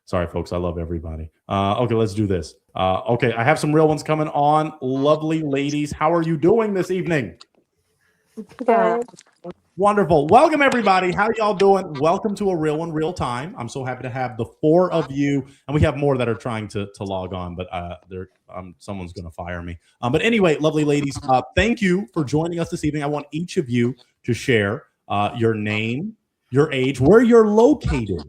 Sorry, folks. I love everybody. Okay, let's do this. Okay, I have some real ones coming on. Lovely ladies, how are you doing this evening? Good. Wonderful. Welcome, everybody. How y'all doing? Welcome to A Real One, Real Time. I'm so happy to have the four of you, and we have more that are trying to log on, but someone's going to fire me. But anyway, lovely ladies, thank you for joining us this evening. I want each of you to share your name, your age, where you're located,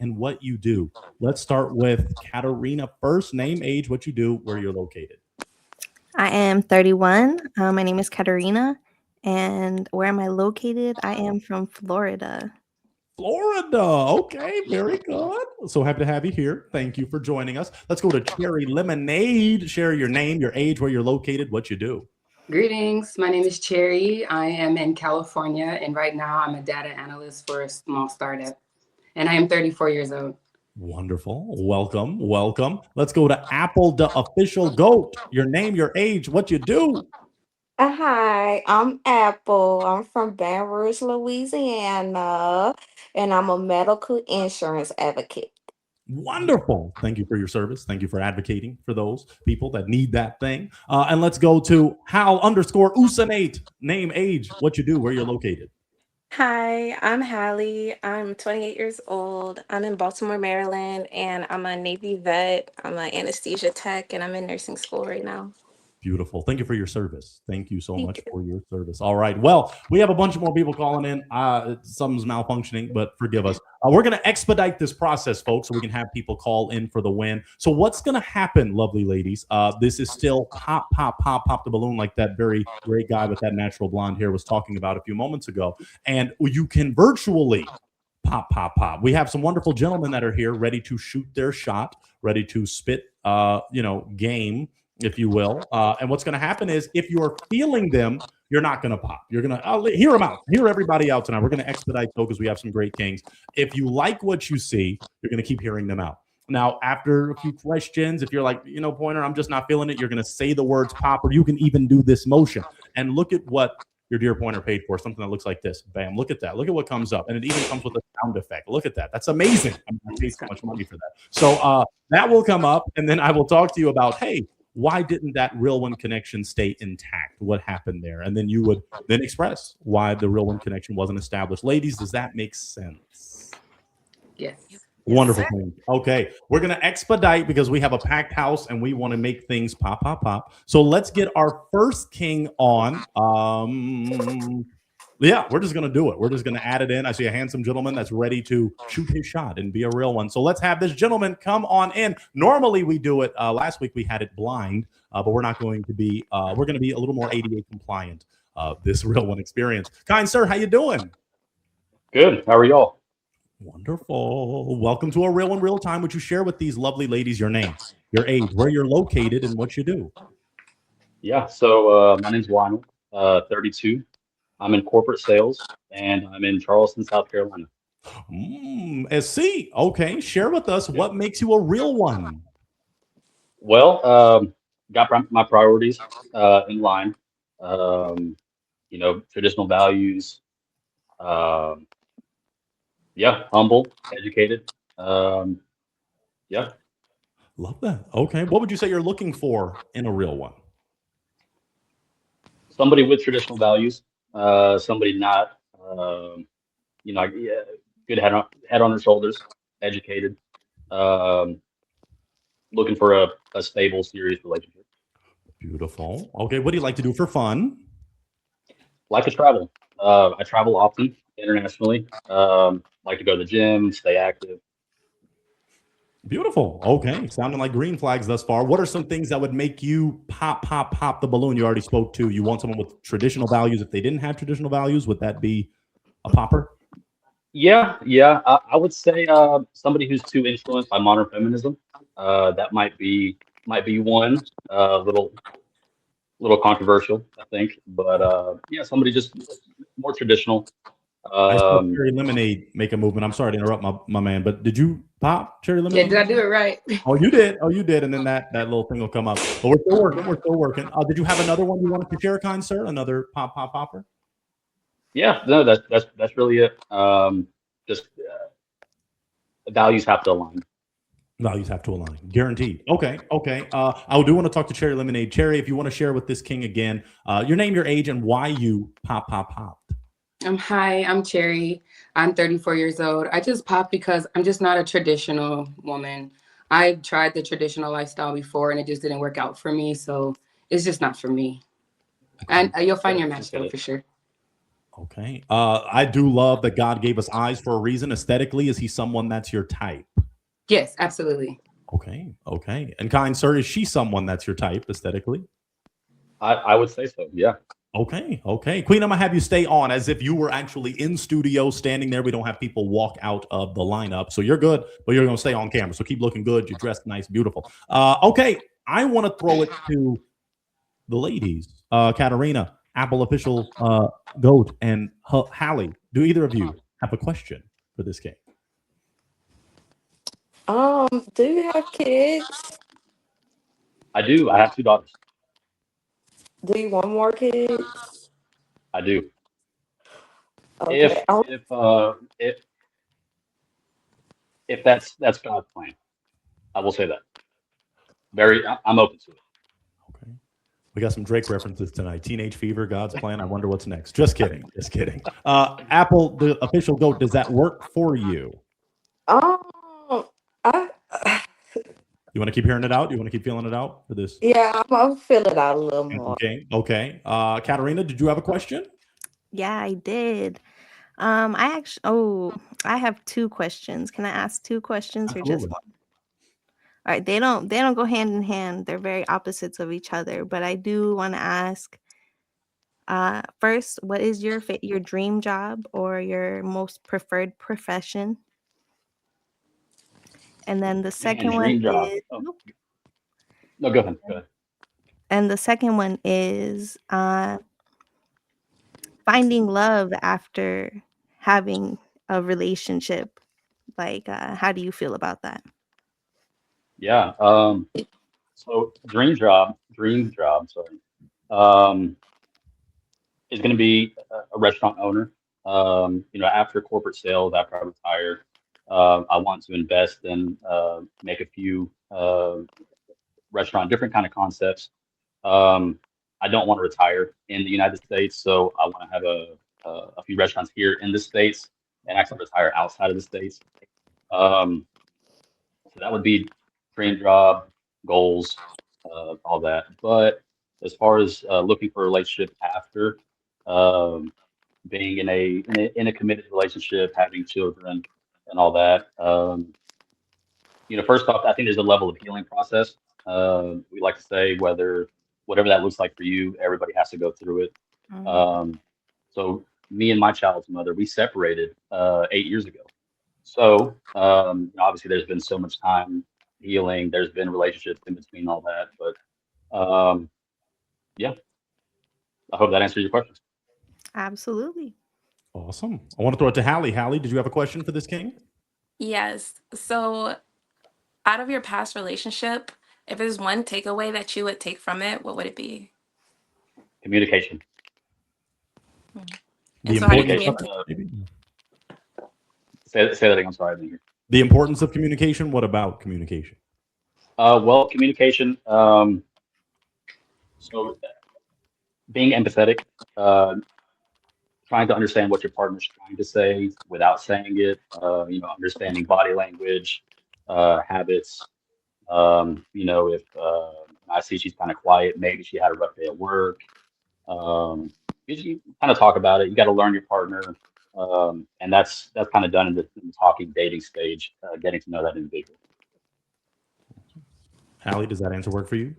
and what you do. Let's start with Katarina first. Name, age, what you do, where you're located. I am 31. My name is Katarina. And where am I located? I am from Florida. Florida. Okay, very good. So happy to have you here. Thank you for joining us. Let's go to Cherry Lemonade. Share your name, your age, where you're located, what you do. Greetings. My name is Cherry. I am in California, and right now I'm a data analyst for a small startup. And I am 34 years old. Wonderful. Welcome. Welcome. Let's go to Apple, the official goat. Your name, your age, what you do. Hi, I'm Apple. I'm from Baton Rouge, Louisiana, and I'm a medical insurance advocate. Wonderful. Thank you for your service. Thank you for advocating for those people that need that thing. And let's go to Hal_Usanate. Name, age, what you do, where you're located. Hi, I'm Hallie. I'm 28 years old. I'm in Baltimore, Maryland, and I'm a Navy vet. I'm an anesthesia tech, and I'm in nursing school right now. Beautiful. Thank you for your service. Thank you so Thank much you. for your service. All right. Well, we have a bunch more people calling in. Something's malfunctioning, but forgive us. We're going to expedite this process, folks, so we can have people call in for the win. So what's going to happen, lovely ladies? This is still pop, pop, pop, pop the balloon, like that very great guy with that natural blonde hair was talking about a few moments ago. And you can virtually pop, pop, pop. We have some wonderful gentlemen that are here ready to shoot their shot, ready to spit, game, if you will. And what's going to happen is if you're feeling them, you're not going to pop. You're going to hear them out. Hear everybody out tonight. We're going to expedite though because we have some great kings. If you like what you see, you're going to keep hearing them out. Now, after a few questions, if you're like, Pointer, I'm just not feeling it, you're going to say the words pop, or you can even do this motion. And look at what your dear Pointer paid for, something that looks like this. Bam, look at that. Look at what comes up. And it even comes with a sound effect. Look at that. That's amazing. I paid so much money for that. So that will come up, and then I will talk to you about, hey, why didn't that real one connection stay intact? What happened there? And then you would then express why the real one connection wasn't established. Ladies, does that make sense? Yes. Wonderful thing. Okay, we're going to expedite because we have a packed house and we want to make things pop, pop, pop. So let's get our first king on. Yeah, we're just going to do it. We're just going to add it in. I see a handsome gentleman that's ready to shoot his shot and be a real one. So let's have this gentleman come on in. Normally we do it. Last week we had it blind, but we're not going to be. We're going to be a little more ADA compliant. This real one experience. Kind sir, how you doing? Good. How are y'all? Wonderful. Welcome to A Real One, Real Time. Would you share with these lovely ladies your name, your age, where you're located, and what you do? Yeah. So my name's Lionel. 32. I'm in corporate sales, and I'm in Charleston, South Carolina. SC. Okay. Share with us what makes you a real one. Well, got my priorities in line. Traditional values. Humble, educated. Yeah. Love that. Okay. What would you say you're looking for in a real one? Somebody with traditional values. Somebody not, good head on their shoulders, educated, looking for a stable, serious relationship. Beautiful. Okay. What do you like to do for fun? Like to travel. I travel often internationally. Like to go to the gym, stay active. Beautiful. Okay. Sounding like green flags thus far. What are some things that would make you pop, pop, pop the balloon? You already spoke to. You want someone with traditional values. If they didn't have traditional values, would that be a popper? Yeah. I would say somebody who's too influenced by modern feminism. That might be one. Little controversial, I think. But somebody just more traditional. I saw Cherry Lemonade make a movement. I'm sorry to interrupt my man, but did you pop Cherry Lemonade? Yeah, did I do it right? Oh, you did. Oh, you did. And then that little thing will come up. But we're still working. We're still working. Did you have another one you wanted to share, kind sir? Another popper? Yeah, no, that's really it. Just values have to align. Values have to align. Guaranteed. Okay. Okay. I do want to talk to Cherry Lemonade. Cherry, if you want to share with this king again, your name, your age, and why you popped. Hi, I'm Cherry. I'm 34 years old. I just popped because I'm just not a traditional woman. I tried the traditional lifestyle before and it just didn't work out for me. So it's just not for me. And you'll find your match though, for sure. Okay. I do love that God gave us eyes for a reason. Aesthetically, is he someone that's your type? Yes, absolutely. Okay. Okay. And kind sir, is she someone that's your type aesthetically? I would say so. Yeah. Okay. Okay. Queen, I'm gonna have you stay on as if you were actually in studio standing there. We don't have people walk out of the lineup. So you're good, but you're gonna stay on camera. So keep looking good. You're dressed nice, beautiful. Okay. I want to throw it to the ladies. Katarina, Apple official goat, and Hallie. Do either of you have a question for this game? Do you have kids? I do. I have two daughters. Do you want more kids? I do. Okay. If that's God's plan, I will say that. I'm open to it. Okay. We got some Drake references tonight. Teenage Fever, God's Plan. I wonder what's next. Just kidding. Just kidding. Apple, the official goat, does that work for you? Um, I You want to keep hearing it out? You want to keep feeling it out for this? yeah, I'm gonna fill it out a little more. Okay. Okay. Katarina, did you have a question? Yeah, I did. I have two questions. Can I ask two questions or just Absolutely. one? All right, they don't go hand in hand. They're very opposites of each other. But I do want to ask, first, what is your dream job or your most preferred profession? And then the second one dream job. is Oh. No, go ahead. Go ahead. and the second one is finding love after having a relationship. Like, how do you feel about that? Yeah. So dream job. Sorry. Is going to be a restaurant owner. After corporate sales, after I retire, I want to invest and make a few different kind of concepts. I don't want to retire in the United States, so I want to have a few restaurants here in the States and actually retire outside of the States. So that would be dream job, goals, all that. But as far as looking for a relationship after, um, being in a committed relationship, having children, and all that. First off, I think there's a level of healing process. We like to say whatever that looks like for you, everybody has to go through it. So me and my child's mother, we separated 8 years ago. So obviously, there's been so much time healing. There's been relationships in between all that, but yeah, I hope that answers your questions. Absolutely. Awesome. I want to throw it to Hallie. Hallie, did you have a question for this king? Yes. So, out of your past relationship, if there's one takeaway that you would take from it, what would it be? Communication. The so how do you importance communicate? Say that again. I'm sorry, I didn't hear. The importance of communication. What about communication? Well, communication. So being empathetic, trying to understand what your partner's trying to say without saying it. Understanding body language, habits. If I see she's kind of quiet, maybe she had a rough day at work. You kind of talk about it. You got to learn your partner, and that's kind of done in the talking dating stage, getting to know that individual. Hallie, does that answer work for you?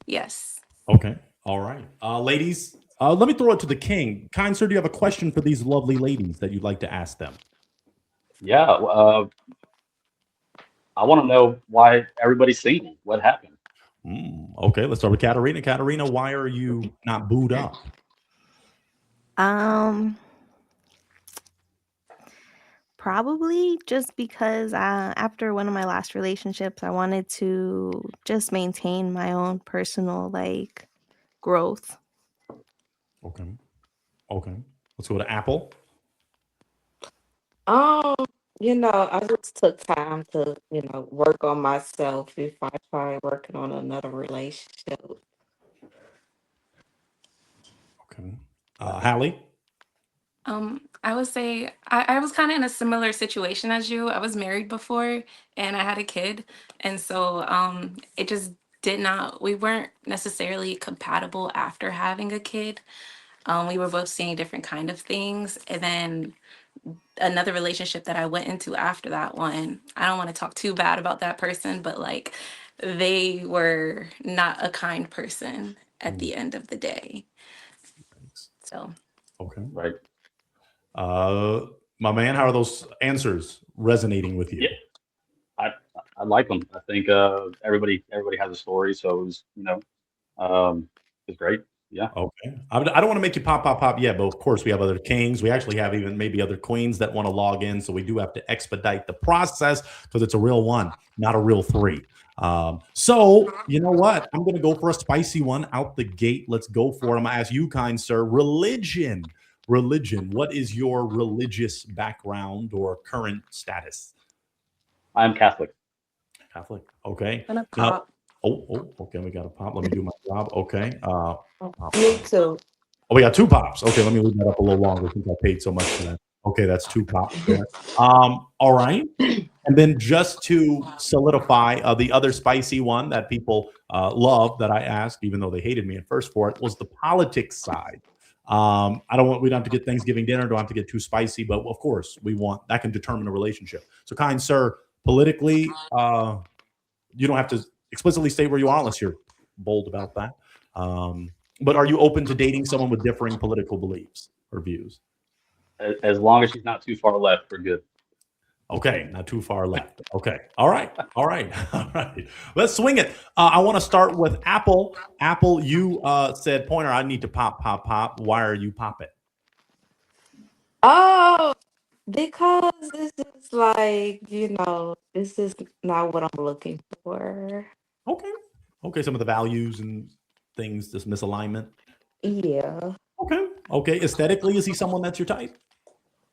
Yes. Okay. All right. Ladies, let me throw it to the king. Kind sir, do you have a question for these lovely ladies that you'd like to ask them? Yeah. I want to know why everybody's single. What happened? Okay, let's start with Katarina. Katarina, why are you not booed up? Probably just because after one of my last relationships, I wanted to just maintain my own personal growth. Okay. Okay. Let's go to Apple. I just took time to, work on myself before I started working on another relationship. Okay. Hallie? I would say I was kind of in a similar situation as you. I was married before and I had a kid. And so it just did not, we weren't necessarily compatible after having a kid. We were both seeing different kind of things. And then another relationship that I went into after that one, I don't want to talk too bad about that person, but like they were not a kind person at the end of the day. So Okay. Right. My man, how are those answers resonating with you? Yeah. I like them. I think everybody has a story, so it was it's great. Yeah. Okay. I don't want to make you pop yet, but of course we have other kings. We actually have even maybe other queens that want to log in. So we do have to expedite the process because it's a real one, not a real three. So you know what? I'm going to go for a spicy one out the gate. Let's go for it. I'm going to ask you, kind sir, religion. Religion. What is your religious background or current status? I'm Catholic. Catholic. Okay. I'm gonna Now, pop. okay. We got a pop. Let me do my job. Okay. Me too. Oh, we got two pops. Okay, let me leave that up a little longer since I paid so much for that. Okay, that's two pops there. All right. And then just to solidify, the other spicy one that people love that I asked, even though they hated me at first for it, was the politics side. We don't have to get Thanksgiving dinner, don't have to get too spicy, but of course we want that can determine a relationship. So, kind sir, politically, you don't have to explicitly state where you are unless you're bold about that. But are you open to dating someone with differing political beliefs or views? As long as she's not too far left, we're good. Okay, not too far left. Okay, all right, all right, all right. Let's swing it. I want to start with Apple. Apple, you said, Pointer, I need to pop. Why are you popping? Oh, because this is like, this is not what I'm looking for. Okay. Some of the values and things, this misalignment. Yeah. Okay. Aesthetically, is he someone that's your type?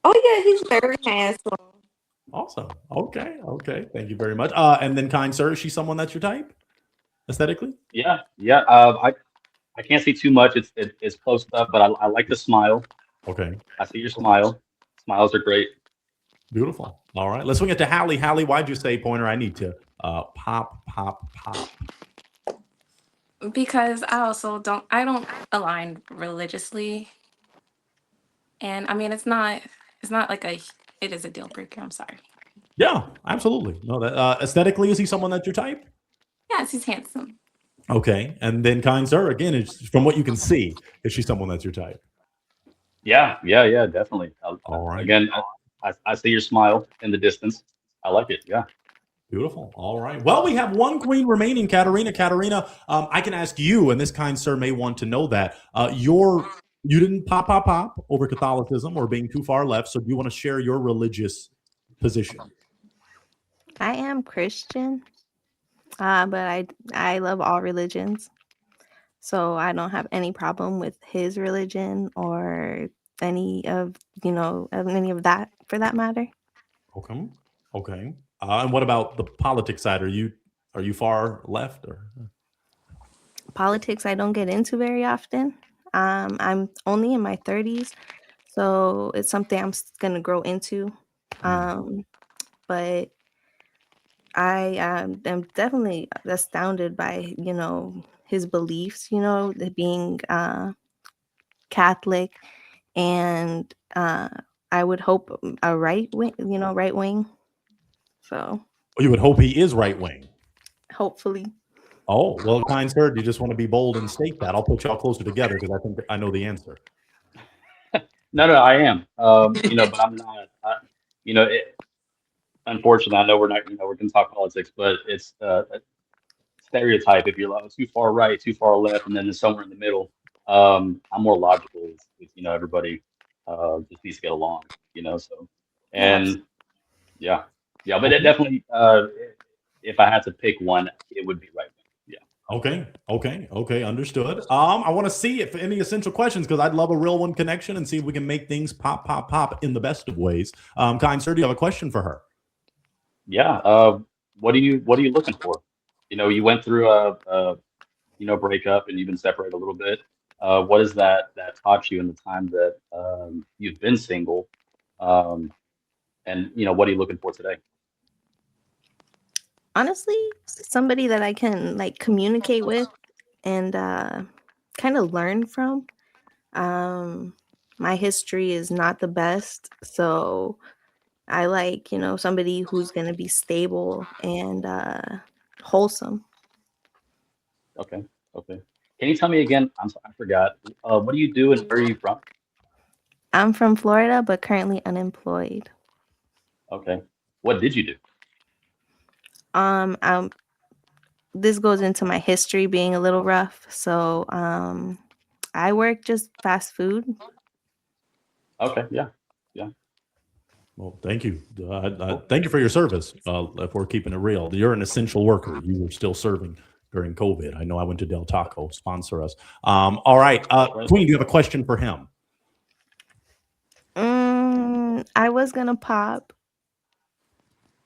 Oh, yeah, he's very handsome. Awesome. Okay. Thank you very much. And then, kind sir, is she someone that's your type aesthetically? Yeah. I can't see too much. It's close up, but I like the smile. Okay. I see your smile. Smiles are great. Beautiful. All right. Let's swing it to Hallie. Hallie, why'd you say, Pointer, I need to pop? Because I don't align religiously. And I mean it's not like it is a deal breaker. I'm sorry. Yeah, absolutely. No, that aesthetically, is he someone that's your type? Yes, he's handsome. Okay. And then, kind sir, again, it's from what you can see, is she someone that's your type? Yeah, definitely. All right. Again, I see your smile in the distance. I like it. Yeah. Beautiful. All right. Well, we have one queen remaining, Katarina. Katarina, I can ask you, and this kind sir may want to know that you didn't pop over Catholicism or being too far left. So, do you want to share your religious position? I am Christian, but I love all religions, so I don't have any problem with his religion or any of any of that for that matter. Okay. And what about the politics side? Are you far left or? Politics I don't get into very often. I'm only in my 30s, so it's something I'm gonna grow into. But I am definitely astounded by his beliefs. Being Catholic, and I would hope a right wing. Right wing. So You would hope he is right wing. hopefully. Oh, well, kind sir, do you just want to be bold and state that? I'll put y'all closer together because I think I know the answer. No, I am. But I'm not. Unfortunately, I know we're not. We're going to talk politics, but it's a stereotype. If you're like too far right, too far left, and then there's somewhere in the middle. I'm more logical. Everybody just needs to get along. So and yeah. But it definitely, if I had to pick one, it would be right wing. Yeah. Okay. Understood. I want to see if any essential questions because I'd love a real one connection and see if we can make things pop in the best of ways. Kind sir, do you have a question for her? Yeah. What are you looking for? You went through a breakup and you've been separated a little bit. What is that taught you in the time that you've been single? And what are you looking for today? Honestly, somebody that I can like communicate with and kind of learn from. My history is not the best, so I like, somebody who's going to be stable and wholesome. Okay. Okay. Can you tell me again? I forgot. What do you do and where are you from? I'm from Florida, but currently unemployed. Okay. What did you do? Um, um, this goes into my history being a little rough. So, I work just fast food. Okay. Yeah. Yeah. Well, thank you. Thank you for your service. If we're keeping it real, you're an essential worker. You were still serving during COVID. I know I went to Del Taco, sponsor us. All right. Queen, do you have a question for him? I was gonna pop.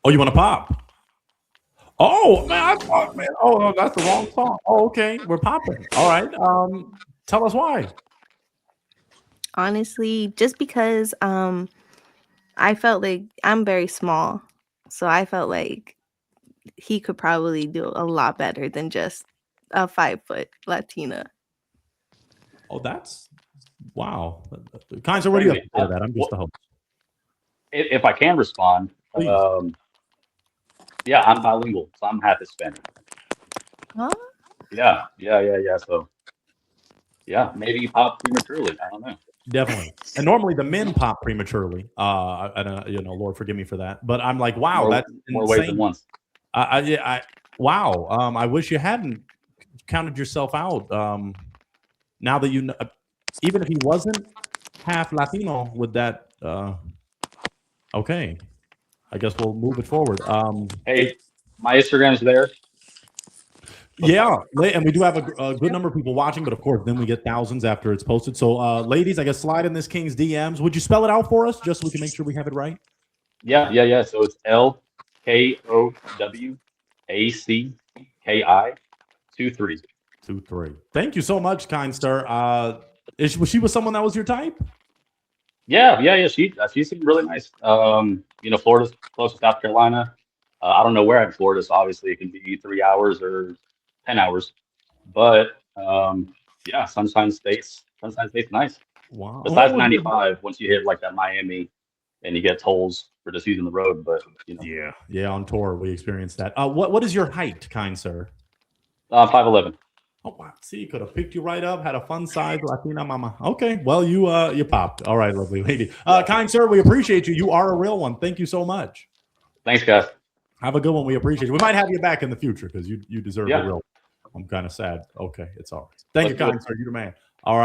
Oh, you want to pop? Oh man, I thought, man. Oh, no, that's the wrong song. Oh, okay, we're popping. All right. Tell us why. Honestly, just because I felt like I'm very small, so I felt like he could probably do a lot better than just a 5 foot Latina. Oh, that's wow. Kind sir, what do you have to say to that? I'm just the host. If I can respond, Please. yeah, I'm bilingual, so I'm half Hispanic. Huh? Yeah. So, yeah, maybe you pop prematurely. I don't know. Definitely. And normally the men pop prematurely. Lord forgive me for that. But I'm like, wow, that's more ways than insane. once. Wow. I wish you hadn't counted yourself out. Now that you know, even if he wasn't half Latino, with that, okay. I guess we'll move it forward. Hey, my Instagram's there. Yeah, and we do have a good number of people watching, but of course, then we get thousands after it's posted. So, ladies, I guess slide in this King's DMs. Would you spell it out for us, just so we can make sure we have it right? Yeah. So it's LKOWACKI 23. Thank you so much, kind sir. Was she someone that was your type? Yeah. She seemed really nice. Florida's close to South Carolina. I don't know where in Florida, so obviously it can be 3 hours or 10 hours. But yeah, Sunshine State's nice. Wow. Besides 95, once you hit like that Miami, and you get tolls for just using the road. But yeah, on tour we experienced that. What is your height, kind sir? 5'11". Oh wow! See, could have picked you right up. Had a fun size Latina mama. Okay, well you popped. All right, lovely lady. Kind sir, we appreciate you. You are a real one. Thank you so much. Thanks, guys. Have a good one. We appreciate you. We might have you back in the future because you deserve a real. I'm kind of sad. Okay, it's all right. Thank you, kind sir. You're the man.